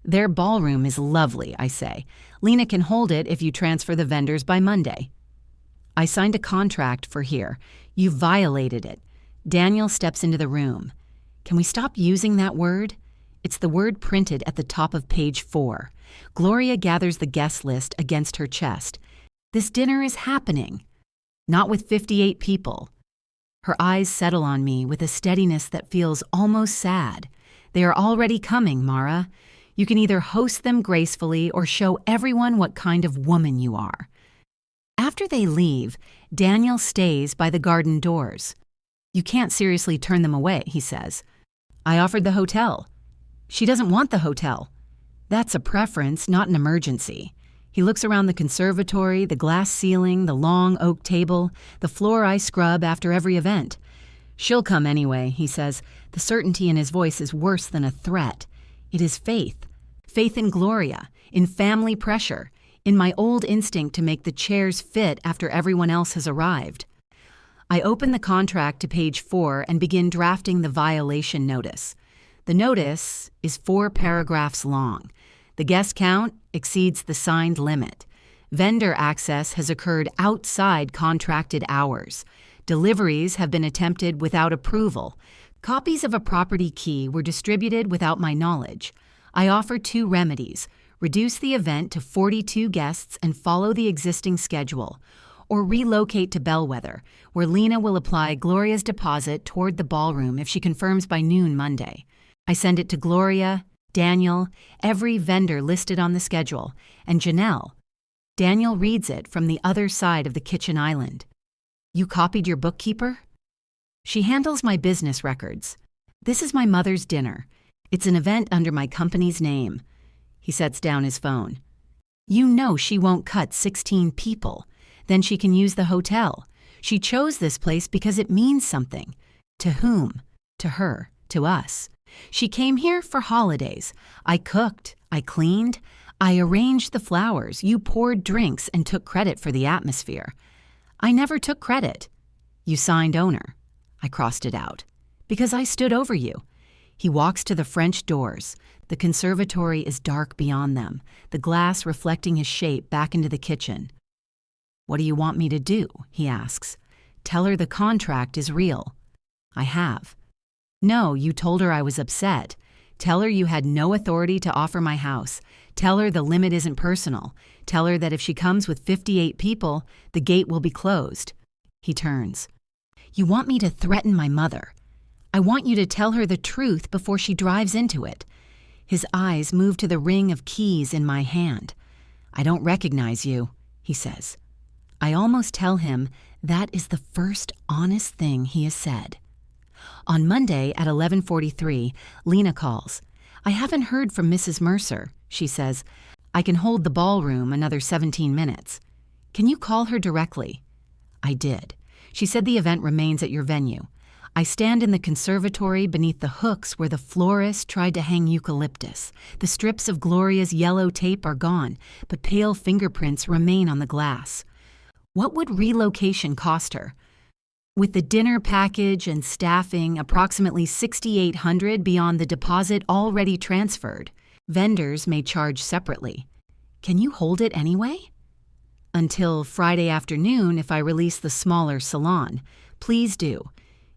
"Their ballroom is lovely," I say. "Lena can hold it if you transfer the vendors by Monday." "I signed a contract for here. You violated it." Daniel steps into the room. "Can we stop using that word?" It's the word printed at the top of page 4. Gloria gathers the guest list against her chest. "This dinner is happening." "Not with 58 people." Her eyes settle on me with a steadiness that feels almost sad. "They are already coming, Mara. You can either host them gracefully or show everyone what kind of woman you are." After they leave, Daniel stays by the garden doors. "You can't seriously turn them away," he says. "I offered the hotel." "She doesn't want the hotel." "That's a preference, not an emergency." He looks around the conservatory, the glass ceiling, the long oak table, the floor I scrub after every event. "She'll come anyway," he says. The certainty in his voice is worse than a threat. It is faith. Faith in Gloria, in family pressure, in my old instinct to make the chairs fit after everyone else has arrived. I open the contract to page 4 and begin drafting the violation notice. The notice is 4 paragraphs long. The guest count exceeds the signed limit. Vendor access has occurred outside contracted hours. Deliveries have been attempted without approval. Copies of a property key were distributed without my knowledge. I offer 2 remedies: reduce the event to 42 guests and follow the existing schedule, or relocate to Bellwether, where Lena will apply Gloria's deposit toward the ballroom if she confirms by noon Monday. I send it to Gloria, Daniel, every vendor listed on the schedule, and Janelle. Daniel reads it from the other side of the kitchen island. "You copied your bookkeeper?" She handles my business records. "This is my mother's dinner. It's an event under my company's name." He sets down his phone. "You know she won't cut 16 people. Then she can use the hotel. She chose this place because it means something." To whom? To her. To us. She came here for holidays. I cooked. I cleaned. I arranged the flowers. You poured drinks and took credit for the atmosphere. I never took credit. You signed owner. I crossed it out. Because I stood over you. He walks to the French doors. The conservatory is dark beyond them, the glass reflecting his shape back into the kitchen. "What do you want me to do?" he asks. "Tell her the contract is real." I have. "No, you told her I was upset. Tell her you had no authority to offer my house. Tell her the limit isn't personal. Tell her that if she comes with 58 people, the gate will be closed." He turns. "You want me to threaten my mother. I want you to tell her the truth before she drives into it." His eyes move to the ring of keys in my hand. "I don't recognize you," he says. I almost tell him that is the first honest thing he has said. On Monday at 11:43, Lena calls. "I haven't heard from Mrs. Mercer," she says. "I can hold the ballroom another 17 minutes. Can you call her directly?" I did. She said the event remains at your venue. I stand in the conservatory beneath the hooks where the florist tried to hang eucalyptus. The strips of Gloria's yellow tape are gone, but pale fingerprints remain on the glass. What would relocation cost her? With the dinner package and staffing, approximately $6,800 beyond the deposit already transferred. Vendors may charge separately. Can you hold it anyway? Until Friday afternoon if I release the smaller salon. Please do.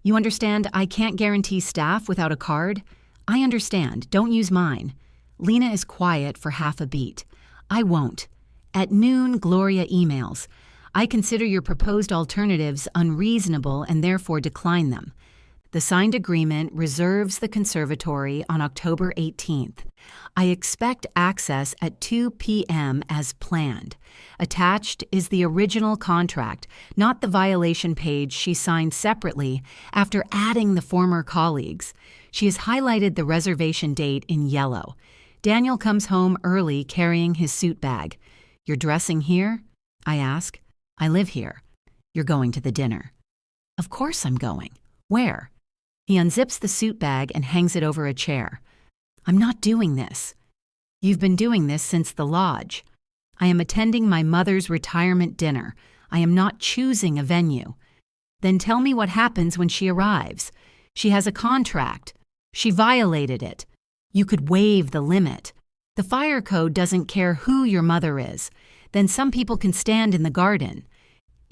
You understand I can't guarantee staff without a card? I understand. Don't use mine. Lena is quiet for half a beat. I won't. At noon, Gloria emails. I consider your proposed alternatives unreasonable and therefore decline them. The signed agreement reserves the conservatory on October 18th. I expect access at 2 p.m. as planned. Attached is the original contract, not the violation page she signed separately after adding the former colleagues. She has highlighted the reservation date in yellow. Daniel comes home early carrying his suit bag. "You're dressing here?" I ask. "I live here." "You're going to the dinner." "Of course I'm going. Where?" He unzips the suit bag and hangs it over a chair. "I'm not doing this." "You've been doing this since the lodge." "I am attending my mother's retirement dinner. I am not choosing a venue." "Then tell me what happens when she arrives." "She has a contract. She violated it." "You could waive the limit." "The fire code doesn't care who your mother is. Then some people can stand in the garden."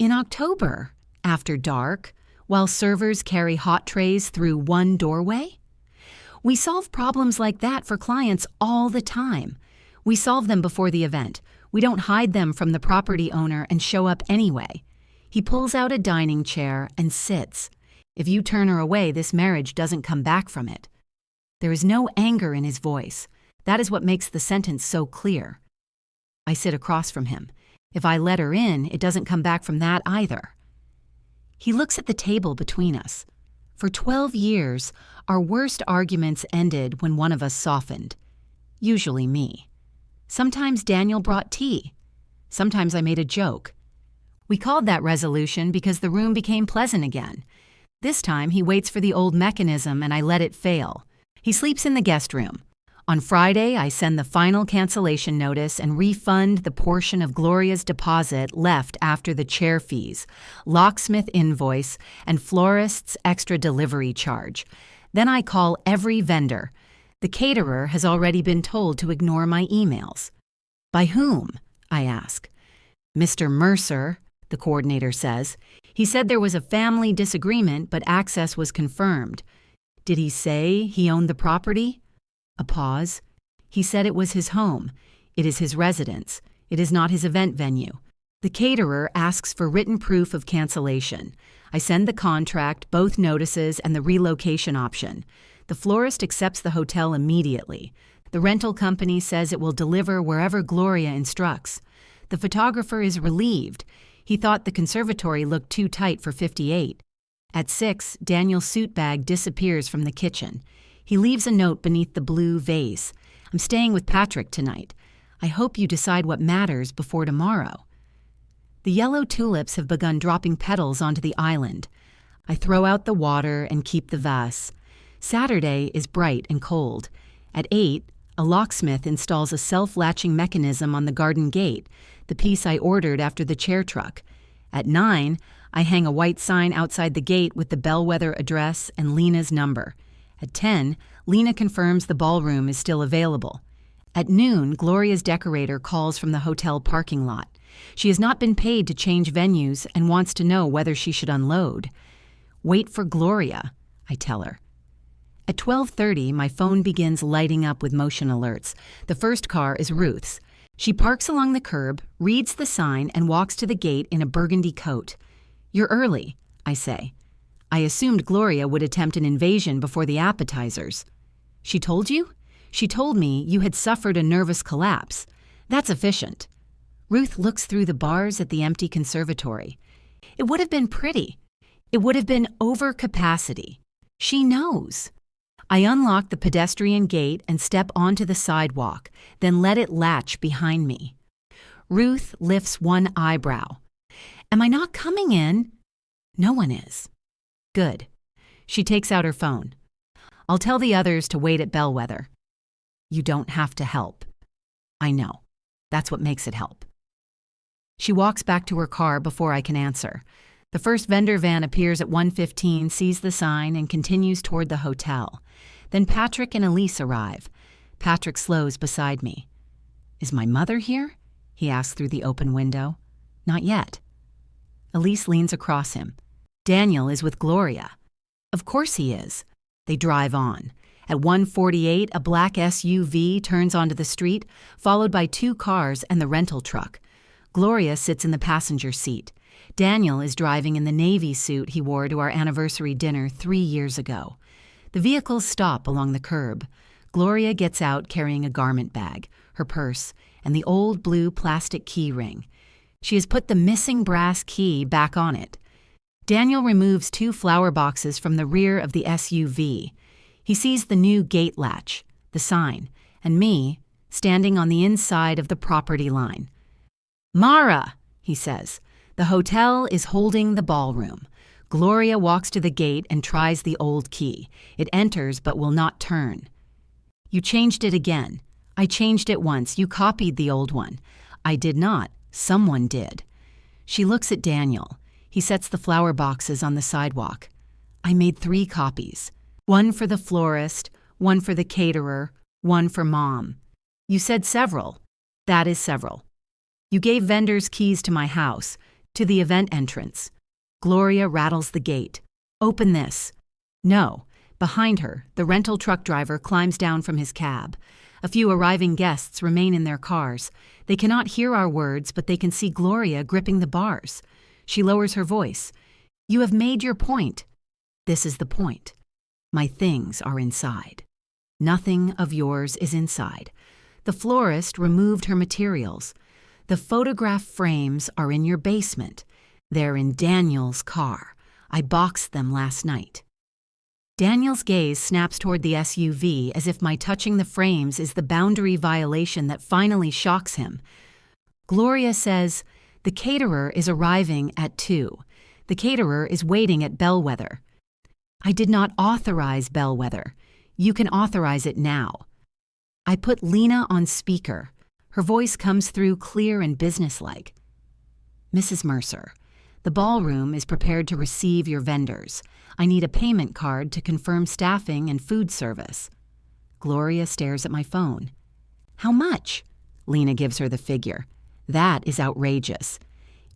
"In October, after dark, while servers carry hot trays through one doorway?" We solve problems like that for clients all the time. We solve them before the event. We don't hide them from the property owner and show up anyway. He pulls out a dining chair and sits. "If you turn her away, this marriage doesn't come back from it." There is no anger in his voice. That is what makes the sentence so clear. I sit across from him. If I let her in, it doesn't come back from that either. He looks at the table between us. For 12 years, our worst arguments ended when one of us softened. Usually me. Sometimes Daniel brought tea. Sometimes I made a joke. We called that resolution because the room became pleasant again. This time he waits for the old mechanism and I let it fail. He sleeps in the guest room. On Friday, I send the final cancellation notice and refund the portion of Gloria's deposit left after the chair fees, locksmith invoice, and florist's extra delivery charge. Then I call every vendor. The caterer has already been told to ignore my emails. "By whom?" I ask. "Mr. Mercer," the coordinator says. "He said there was a family disagreement, but access was confirmed." "Did he say he owned the property?" A pause. "He said it was his home. It is his residence. It is not his event venue." The caterer asks for written proof of cancellation. I send the contract, both notices, and the relocation option. The florist accepts the hotel immediately. The rental company says it will deliver wherever Gloria instructs. The photographer is relieved. He thought the conservatory looked too tight for 58. At 6, Daniel's suit bag disappears from the kitchen. He leaves a note beneath the blue vase. "I'm staying with Patrick tonight. I hope you decide what matters before tomorrow." The yellow tulips have begun dropping petals onto the island. I throw out the water and keep the vase. Saturday is bright and cold. At 8, a locksmith installs a self-latching mechanism on the garden gate, the piece I ordered after the chair truck. At 9, I hang a white sign outside the gate with the bellwether address and Lena's number. At 10, Lena confirms the ballroom is still available. At noon, Gloria's decorator calls from the hotel parking lot. She has not been paid to change venues and wants to know whether she should unload. "Wait for Gloria," I tell her. At 12:30, my phone begins lighting up with motion alerts. The first car is Ruth's. She parks along the curb, reads the sign, and walks to the gate in a burgundy coat. "You're early," I say. I assumed Gloria would attempt an invasion before the appetizers. "She told you?" "She told me you had suffered a nervous collapse. That's efficient." Ruth looks through the bars at the empty conservatory. "It would have been pretty. It would have been over capacity. She knows." I unlock the pedestrian gate and step onto the sidewalk, then let it latch behind me. Ruth lifts one eyebrow. "Am I not coming in?" "No one is." "Good." She takes out her phone. "I'll tell the others to wait at Bellwether." "You don't have to help." "I know. That's what makes it help." She walks back to her car before I can answer. The first vendor van appears at 1:15, sees the sign, and continues toward the hotel. Then Patrick and Elise arrive. Patrick slows beside me. "Is my mother here?" he asks through the open window. "Not yet." Elise leans across him. "Daniel is with Gloria." "Of course he is." They drive on. At 1:48, a black SUV turns onto the street, followed by 2 cars and the rental truck. Gloria sits in the passenger seat. Daniel is driving in the navy suit he wore to our anniversary dinner 3 years ago. The vehicles stop along the curb. Gloria gets out carrying a garment bag, her purse, and the old blue plastic key ring. She has put the missing brass key back on it. Daniel removes 2 flower boxes from the rear of the SUV. He sees the new gate latch, the sign, and me standing on the inside of the property line. "Mara," he says. The hotel is holding the ballroom. Gloria walks to the gate and tries the old key. It enters but will not turn. "You changed it again." "I changed it once. You copied the old one." "I did not. Someone did." She looks at Daniel. He sets the flower boxes on the sidewalk. "I made 3 copies. One for the florist, one for the caterer, one for Mom." "You said several." "That is several." "You gave vendors keys to my house, to the event entrance." Gloria rattles the gate. "Open this." "No." Behind her, the rental truck driver climbs down from his cab. A few arriving guests remain in their cars. They cannot hear our words, but they can see Gloria gripping the bars. She lowers her voice. "You have made your point." "This is the point. My things are inside. Nothing of yours is inside. The florist removed her materials. The photograph frames are in your basement. They're in Daniel's car. I boxed them last night." Daniel's gaze snaps toward the SUV as if my touching the frames is the boundary violation that finally shocks him. Gloria says, "The caterer is arriving at 2. The caterer is waiting at Bellwether." "I did not authorize Bellwether. You can authorize it now." I put Lena on speaker. Her voice comes through clear and businesslike. "Mrs. Mercer, the ballroom is prepared to receive your vendors. I need a payment card to confirm staffing and food service." Gloria stares at my phone. "How much?" Lena gives her the figure. "That is outrageous.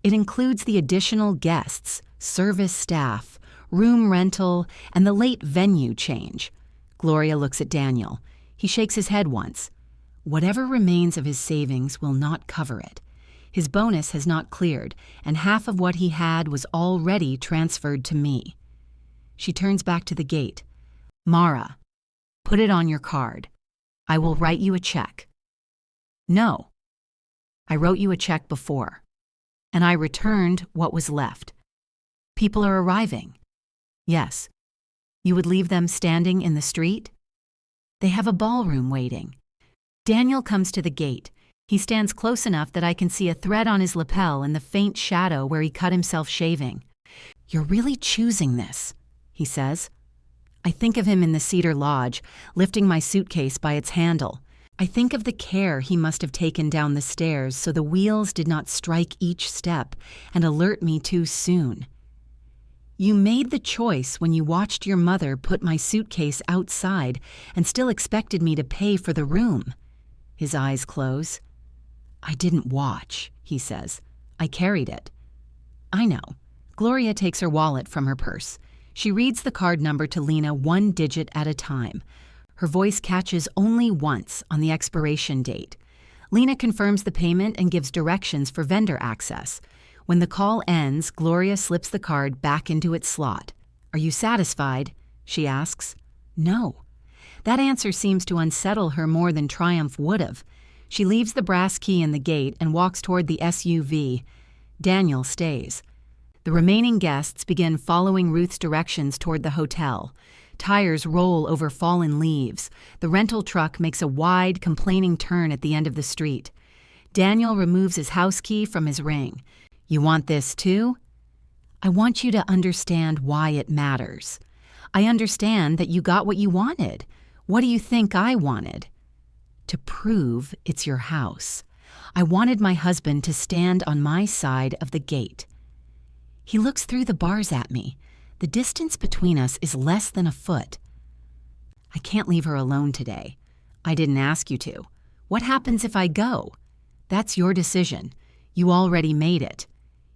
It includes the additional guests, service staff, room rental, and the late venue change." Gloria looks at Daniel. He shakes his head once. "Whatever remains of his savings will not cover it. His bonus has not cleared, and half of what he had was already transferred to me." She turns back to the gate. "Mara, put it on your card. I will write you a check." "No. I wrote you a check before, and I returned what was left. People are arriving." "Yes." "You would leave them standing in the street?" "They have a ballroom waiting." Daniel comes to the gate. He stands close enough that I can see a thread on his lapel in the faint shadow where he cut himself shaving. "You're really choosing this," he says. I think of him in the Cedar Lodge, lifting my suitcase by its handle. I think of the care he must have taken down the stairs so the wheels did not strike each step and alert me too soon. "You made the choice when you watched your mother put my suitcase outside and still expected me to pay for the room." His eyes close. "I didn't watch," he says. "I carried it." "I know." Gloria takes her wallet from her purse. She reads the card number to Lena one digit at a time. Her voice catches only once on the expiration date. Lena confirms the payment and gives directions for vendor access. When the call ends, Gloria slips the card back into its slot. "Are you satisfied?" she asks. "No." That answer seems to unsettle her more than triumph would have. She leaves the brass key in the gate and walks toward the SUV. Daniel stays. The remaining guests begin following Ruth's directions toward the hotel. Tires roll over fallen leaves. The rental truck makes a wide, complaining turn at the end of the street. Daniel removes his house key from his ring. "You want this too?" "I want you to understand why it matters. I understand that you got what you wanted. What do you think I wanted?" "To prove it's your house. I wanted my husband to stand on my side of the gate." He looks through the bars at me. The distance between us is less than a foot. "I can't leave her alone today. I didn't ask you to. What happens if I go?" "That's your decision. You already made it."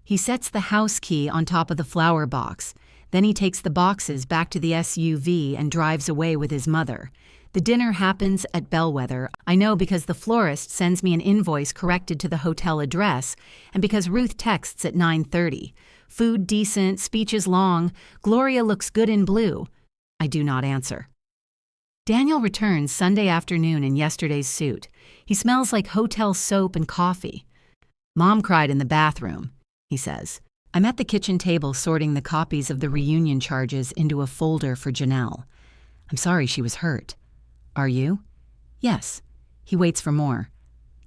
He sets the house key on top of the flower box. Then he takes the boxes back to the SUV and drives away with his mother. The dinner happens at Bellwether. I know because the florist sends me an invoice corrected to the hotel address, and because Ruth texts at 9:30. Food decent, speeches long. Gloria looks good in blue. I do not answer. Daniel returns Sunday afternoon in yesterday's suit. He smells like hotel soap and coffee. "Mom cried in the bathroom," he says. I'm at the kitchen table sorting the copies of the reunion charges into a folder for Janelle. "I'm sorry she was hurt." "Are you?" "Yes." He waits for more.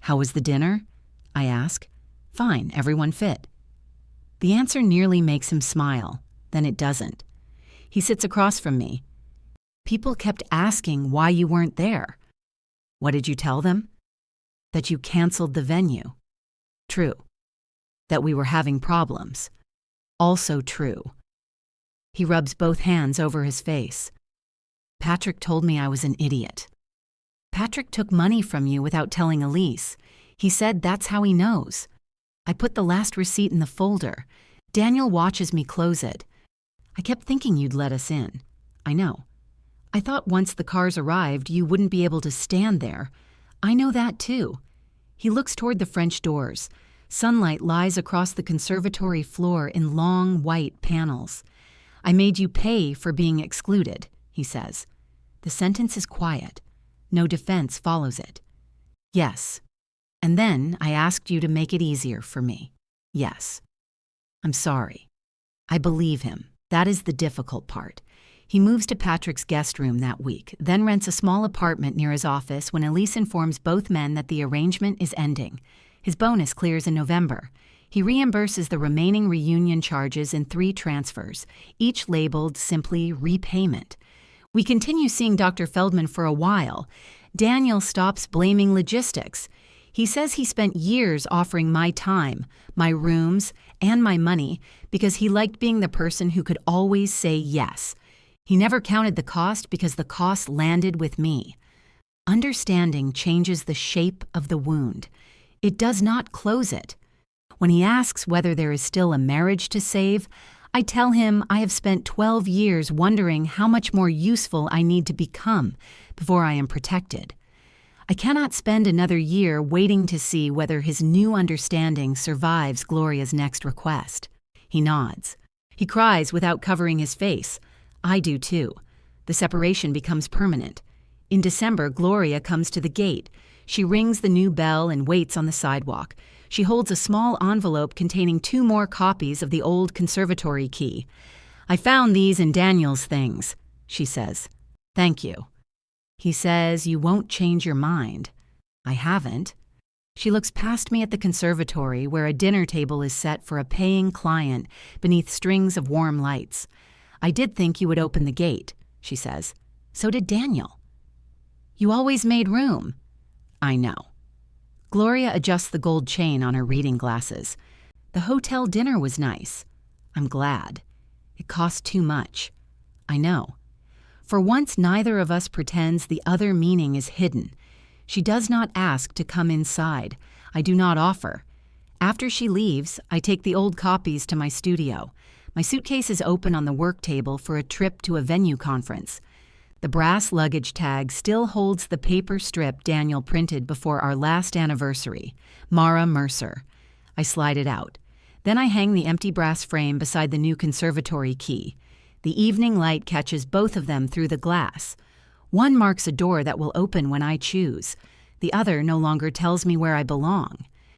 "How was the dinner?" I ask. "Fine, everyone fit." The answer nearly makes him smile. Then it doesn't. He sits across from me. "People kept asking why you weren't there." "What did you tell them?" "That you canceled the venue." "True." "That we were having problems." "Also true." He rubs both hands over his face. "Patrick told me I was an idiot." "Patrick took money from you without telling Elise. He said that's how he knows." I put the last receipt in the folder. Daniel watches me close it. "I kept thinking you'd let us in." "I know." "I thought once the cars arrived, you wouldn't be able to stand there." "I know that too." He looks toward the French doors. Sunlight lies across the conservatory floor in long, white panels. "I made you pay for being excluded," he says. The sentence is quiet. No defense follows it. "Yes. And then I asked you to make it easier for me." "Yes." "I'm sorry." I believe him. That is the difficult part. He moves to Patrick's guest room that week, then rents a small apartment near his office when Elise informs both men that the arrangement is ending. His bonus clears in November. He reimburses the remaining reunion charges in 3 transfers, each labeled simply repayment. We continue seeing Dr. Feldman for a while. Daniel stops blaming logistics. He says he spent years offering my time, my rooms, and my money because he liked being the person who could always say yes. He never counted the cost because the cost landed with me. Understanding changes the shape of the wound. It does not close it. When he asks whether there is still a marriage to save, I tell him I have spent 12 years wondering how much more useful I need to become before I am protected. I cannot spend another year waiting to see whether his new understanding survives Gloria's next request. He nods. He cries without covering his face. I do too. The separation becomes permanent. In December, Gloria comes to the gate. She rings the new bell and waits on the sidewalk. She holds a small envelope containing 2 more copies of the old conservatory key. "I found these in Daniel's things," she says. "Thank you." He says, "You won't change your mind." I haven't. She looks past me at the conservatory where a dinner table is set for a paying client beneath strings of warm lights. "I did think you would open the gate," she says. "So did Daniel." "You always made room." "I know." Gloria adjusts the gold chain on her reading glasses. "The hotel dinner was nice." "I'm glad." "It cost too much." "I know." For once, neither of us pretends the other meaning is hidden. She does not ask to come inside. I do not offer. After she leaves, I take the old copies to my studio. My suitcase is open on the work table for a trip to a venue conference. The brass luggage tag still holds the paper strip Daniel printed before our last anniversary, Mara Mercer. I slide it out. Then I hang the empty brass frame beside the new conservatory key. The evening light catches both of them through the glass. One marks a door that will open when I choose. The other no longer tells me where I belong.